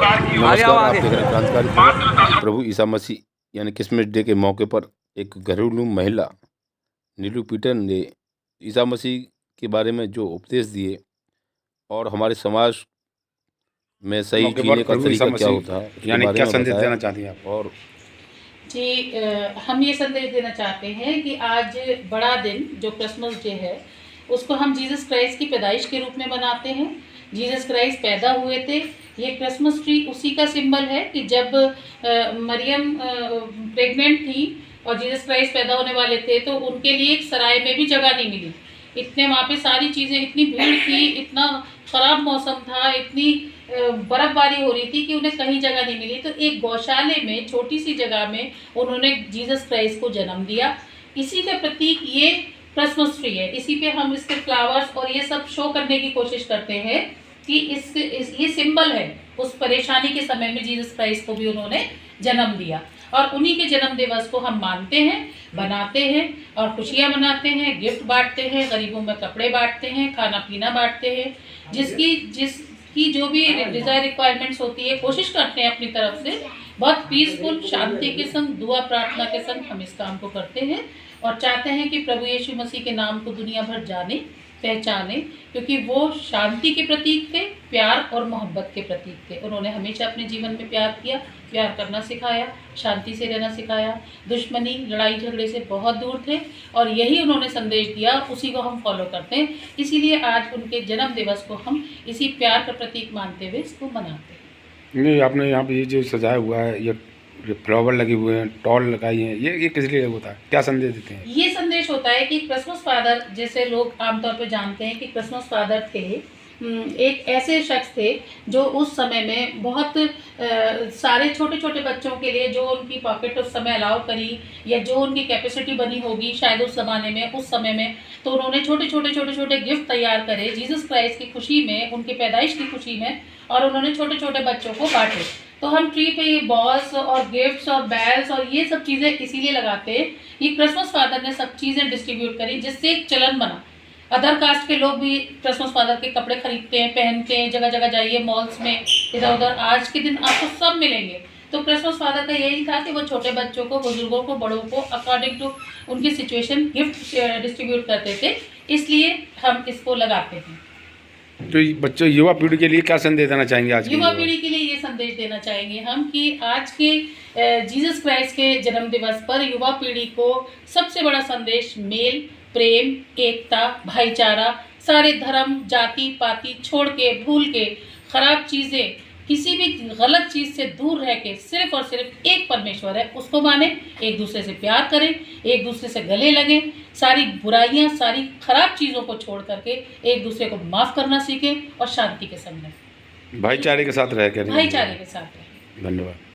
नमस्कार, आप देख रहे हैं क्रांतिकारी खबर। प्रभु ईसा मसीह यानी क्रिसमस डे के मौके पर एक घरेलू महिला नीलू पीटर ने ईसा मसीह के बारे में जो उपदेश दिए और हमारे समाज में सही मौके पर जीने का प्रभु ईसा तरीका क्या मसीह होता है उसके यानी बारे क्या में संदेश बताया। देना चाहती हैं आप? और हम ये संदेश देना चाहते हैं कि आज बड़ा दिन जो क्रिसमस डे है उसको हम जीसस क्राइस्ट की पैदाइश के रूप में मनाते हैं। जीसस क्राइस्ट पैदा हुए थे। ये क्रिसमस ट्री उसी का सिंबल है कि जब मरियम प्रेग्नेंट थी और जीसस क्राइस्ट पैदा होने वाले थे तो उनके लिए एक सराय में भी जगह नहीं मिली। इतने वहाँ पे सारी चीज़ें, इतनी भीड़ थी, इतना ख़राब मौसम था, इतनी बर्फ़बारी हो रही थी कि उन्हें कहीं जगह नहीं मिली। तो एक गौशाले में छोटी सी जगह में उन्होंने जीसस क्राइस्ट को जन्म दिया। इसी का प्रतीक ये क्रिसमस ट्री है। इसी पे हम इसके फ्लावर्स और ये सब शो करने की कोशिश करते हैं कि ये सिंबल है उस परेशानी के समय में जीसस क्राइस्ट को भी उन्होंने जन्म दिया। और उन्हीं के जन्म दिवस को हम मानते हैं, बनाते हैं और खुशियाँ मनाते हैं, गिफ्ट बांटते हैं, गरीबों में कपड़े बांटते हैं, खाना पीना बांटते हैं। जिसकी जो भी डिज़ायर रिक्वायरमेंट्स होती है कोशिश करते हैं अपनी तरफ से बहुत पीसफुल शांति के संग, दुआ प्रार्थना के संग हम इस काम को करते हैं और चाहते हैं कि प्रभु यीशु मसीह के नाम को दुनिया भर जाने, पहचाने, क्योंकि वो शांति के प्रतीक थे, प्यार और मोहब्बत के प्रतीक थे। उन्होंने हमेशा अपने जीवन में प्यार किया, प्यार करना सिखाया, शांति से रहना सिखाया, दुश्मनी लड़ाई झगड़े से बहुत दूर थे और यही उन्होंने संदेश दिया, उसी को हम फॉलो करते हैं। इसीलिए आज उनके जन्म दिवस को हम इसी प्यार का प्रतीक मानते हुए इसको मनाते हैं। नहीं, आपने यहाँ पे ये जो सजाया हुआ है, ये फ्लावर लगे हुए हैं, टॉल लगाई हैं, ये किस लिए होता है, क्या संदेश देते हैं? ये संदेश होता है कि क्रिसमस फादर, जैसे लोग आमतौर पर जानते हैं कि क्रिसमस फादर थे, एक ऐसे शख्स थे जो उस समय में बहुत सारे छोटे छोटे बच्चों के लिए जो उनकी पॉकेट उस समय अलाउ करी या जो उनकी कैपेसिटी बनी होगी शायद उस ज़माने में, उस समय में, तो उन्होंने छोटे छोटे गिफ्ट तैयार करे जीसस क्राइस्ट की खुशी में, उनकी पैदाइश की खुशी में, और उन्होंने छोटे छोटे बच्चों को बांटे। तो हम ट्री पे ये बॉल्स और गिफ्ट्स और बैल्स और ये सब चीज़ें इसीलिए लगाते हैं। ये क्रिसमस फादर ने सब चीज़ें डिस्ट्रीब्यूट करी जिससे एक चलन बना। अदर कास्ट के लोग भी क्रिसमस फादर के कपड़े खरीदते हैं, पहनते हैं, जगह जगह जाइए मॉल्स में, इधर उधर आज के दिन आपको सब मिलेंगे। तो क्रिसमस फादर का यही था कि वो छोटे बच्चों को, बुजुर्गों को, बड़ों को अकॉर्डिंग टू उनकी सिचुएशन गिफ्ट डिस्ट्रीब्यूट करते थे, इसलिए हम इसको लगाते हैं। तो बच्चों, युवा पीढ़ी के लिए क्या संदेश देना चाहेंगे आज युवा पीढ़ी के लिए ये संदेश देना चाहेंगे हम कि आज के जीसस क्राइस्ट के जन्म दिवस पर युवा पीढ़ी को सबसे बड़ा संदेश मेल, प्रेम, एकता, भाईचारा, सारे धर्म, जाति पाति छोड़ के, भूल के, खराब चीज़ें, किसी भी गलत चीज़ से दूर रह के सिर्फ और सिर्फ एक परमेश्वर है उसको माने, एक दूसरे से प्यार करें, एक दूसरे से गले लगें, सारी बुराइयां, सारी खराब चीज़ों को छोड़ करके एक दूसरे को माफ़ करना सीखें और शांति के संग रहें, भाईचारे के साथ रह कर। भाईचारे के साथ रहें। धन्यवाद।